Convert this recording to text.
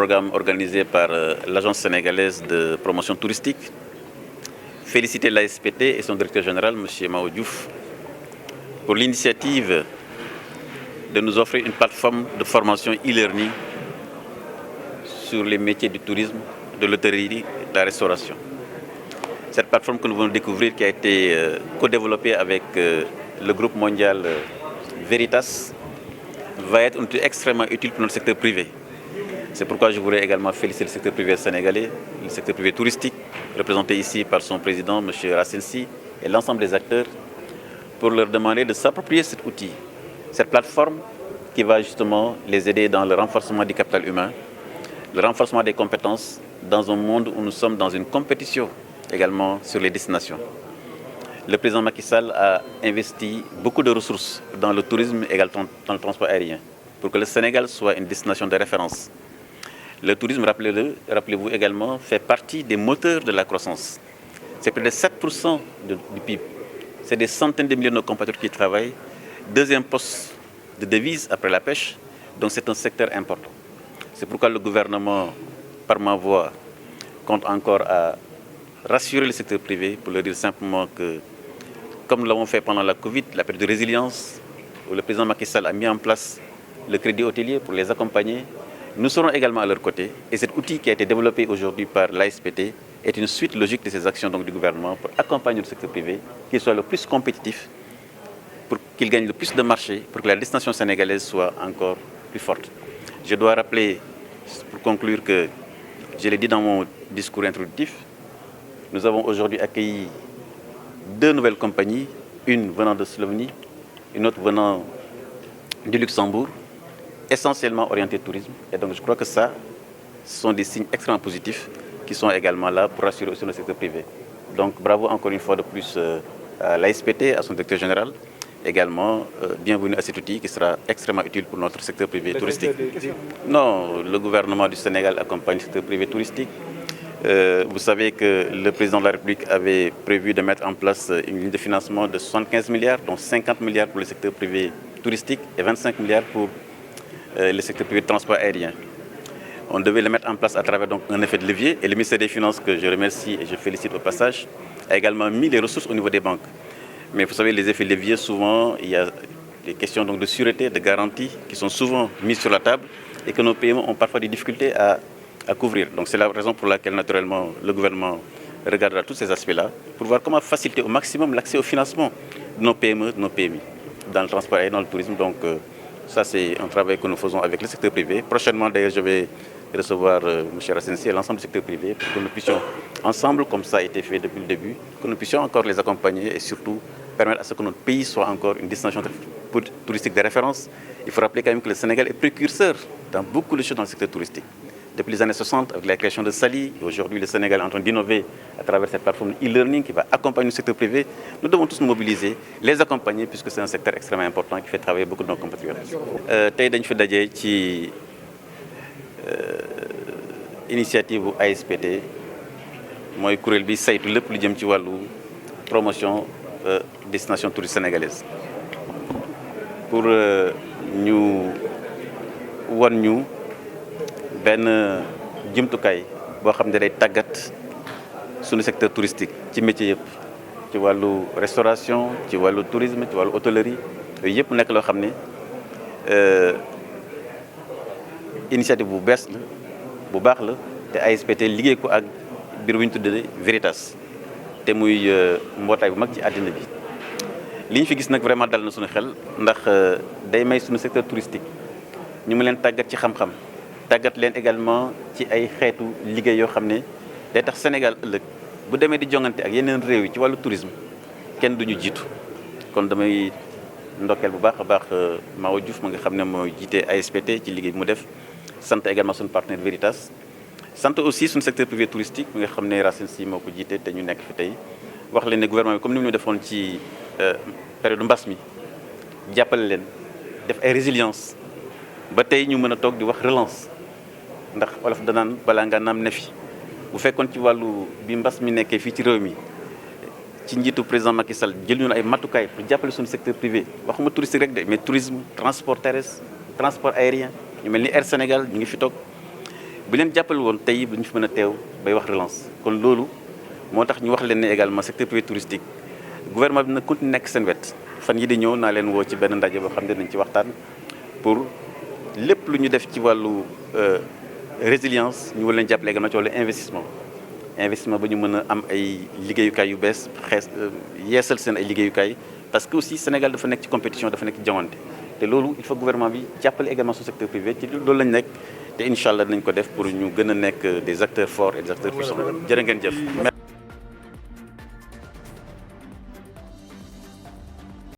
programme organisé par l'Agence sénégalaise de promotion touristique. Féliciter l'ASPT et son directeur général, M. Mao Diouf, pour l'initiative de nous offrir une plateforme de formation e-learning sur les métiers du tourisme, de l'hôtellerie et de la restauration. Cette plateforme que nous venons de découvrir, qui a été co-développée avec le groupe mondial Veritas, va être extrêmement utile pour notre secteur privé. C'est pourquoi je voudrais également féliciter le secteur privé sénégalais, le secteur privé touristique, représenté ici par son président, M. Racine Sy, et l'ensemble des acteurs, pour leur demander de s'approprier cet outil, cette plateforme qui va justement les aider dans le renforcement du capital humain, le renforcement des compétences dans un monde où nous sommes dans une compétition également sur les destinations. Le président Macky Sall a investi beaucoup de ressources dans le tourisme et également dans le transport aérien pour que le Sénégal soit une destination de référence. Le tourisme, rappelez-vous également, fait partie des moteurs de la croissance. C'est près de 7% du PIB. C'est des centaines de millions de compatriotes qui travaillent. Deuxième poste de devise après la pêche, donc c'est un secteur important. C'est pourquoi le gouvernement, par ma voix, compte encore à rassurer le secteur privé pour leur dire simplement que, comme nous l'avons fait pendant la Covid, la période de résilience, où le président Macky Sall a mis en place le crédit hôtelier pour les accompagner, nous serons également à leur côté. Et cet outil qui a été développé aujourd'hui par l'ASPT est une suite logique de ces actions donc, du gouvernement pour accompagner le secteur privé, qu'il soit le plus compétitif, pour qu'il gagne le plus de marché, pour que la destination sénégalaise soit encore plus forte. Je dois rappeler, pour conclure, que je l'ai dit dans mon discours introductif, nous avons aujourd'hui accueilli 2 nouvelles compagnies, une venant de Slovénie, une autre venant du Luxembourg, essentiellement orientées tourisme. Et donc je crois que ça, ce sont des signes extrêmement positifs qui sont également là pour rassurer aussi le secteur privé. Donc bravo encore une fois de plus à l'ASPT, à son directeur général. Également, bienvenue à cet outil qui sera extrêmement utile pour notre secteur privé touristique. Non, le gouvernement du Sénégal accompagne le secteur privé touristique. Vous savez que le président de la République avait prévu de mettre en place une ligne de financement de 75 milliards, dont 50 milliards pour le secteur privé touristique et 25 milliards pour le secteur privé de transport aérien. On devait le mettre en place à travers donc, un effet de levier et le ministère des Finances, que je remercie et je félicite au passage, a également mis les ressources au niveau des banques. Mais vous savez, les effets de levier, souvent, il y a des questions donc, de sûreté, de garantie qui sont souvent mises sur la table et que nos PME ont parfois des difficultés à couvrir. Donc c'est la raison pour laquelle, naturellement, le gouvernement regardera tous ces aspects-là pour voir comment faciliter au maximum l'accès au financement de nos PME, de nos PMI, dans le transport et dans le tourisme. Donc ça, c'est un travail que nous faisons avec le secteur privé. Prochainement, d'ailleurs, je vais recevoir M. Racine Sy et l'ensemble du secteur privé pour que nous puissions, ensemble, comme ça a été fait depuis le début, que nous puissions encore les accompagner et surtout permettre à ce que notre pays soit encore une destination touristique de référence. Il faut rappeler quand même que le Sénégal est précurseur dans beaucoup de choses dans le secteur touristique. Depuis les années 60, avec la création de Sali, aujourd'hui le Sénégal est en train d'innover à travers cette plateforme e-learning qui va accompagner le secteur privé. Nous devons tous nous mobiliser, les accompagner, puisque c'est un secteur extrêmement important qui fait travailler beaucoup de nos compatriotes. Tey dañ fi daje ci initiative bu ASPT mooy kuréel bi saytu lépp lu jëm ci wàllu promotion destination touriste sénégalaise pour ñu wan ñu benn jumtukaay boo xam ne day tàggat suñu secteur touristique ci métier yëpp ci wàllu restauration ci wàllu tourisme ci wàllu hôtellerie yooyu yëpp nekk loo xam ne initiative bu bees la bu baax la te ASPT liggéey ko ak biir bu ñu tuddee Veritas te muy mbootaay bu mag ci àddina bi li ñu fi gis nag vraiment dal na suñu xel ndax day may suñu secteur touristique ñu mu leen tàggat ci xam-xam tàggat leen également ci ay xeetu liggéey yoo xam ne day tax Sénégal ëllëg bu demee di jongante ak yeneen réew yi ci wàllu tourisme kenn duñu jiitu kon damay ndokkeel bu baax a baax Mao Diouf ma nga xam ne mooy jiite ASPT ci liggéey bi mu def sant également suñu partenaire Veritas sant aussi suñu secteur privé touristique mi nga xam ne Racine Sy moo ko jiite te ñu nekk fi tey wax leen ne gouvernement bi comme ni mu ñu defoon ci période mbas mi jàppale leen def ay résilience ba tey ñu mën a toog di wax relance ndax olof danaan balaa nga naam ne fi bu fekkoon ci wàllu bi mbas mi nekkee fii ci réew mi ci njiitu président Macky Sall jël ñu ay matukaay pour jàppale suñu secteur privé waxuma touristique rek de mais tourisme transport terrestre transport aérien ñu mel ni Air Sénégal ñu ngi fi toog bu leen jàppale woon tey bu ñu fi mën a teew bay wax relance kon loolu moo tax ñu wax leen ne également secteur privé touristique gouvernement bi na continuer nekk seen wet fan yi di ñëw naa leen woo ci benn ndaje boo xam ne nañ ci waxtaan pour lépp lu ñu def ci wàllu résilience ñu war leen jàppale également ci wàllu investissement ba ñu mën a am ay liggéeyukaay yu bees yeesal seen ay liggéeyukaay parce que aussi Sénégal dafa nekk ci compétition dafa nekk ci joŋante te loolu il faut gouvernement bi jàppale également su secteur privé ci loolu lañ nekk te incha allah dinañ ko def pour ñu gën a nekk des acteurs forts et des acteurs puissants jërë ngeen jëf.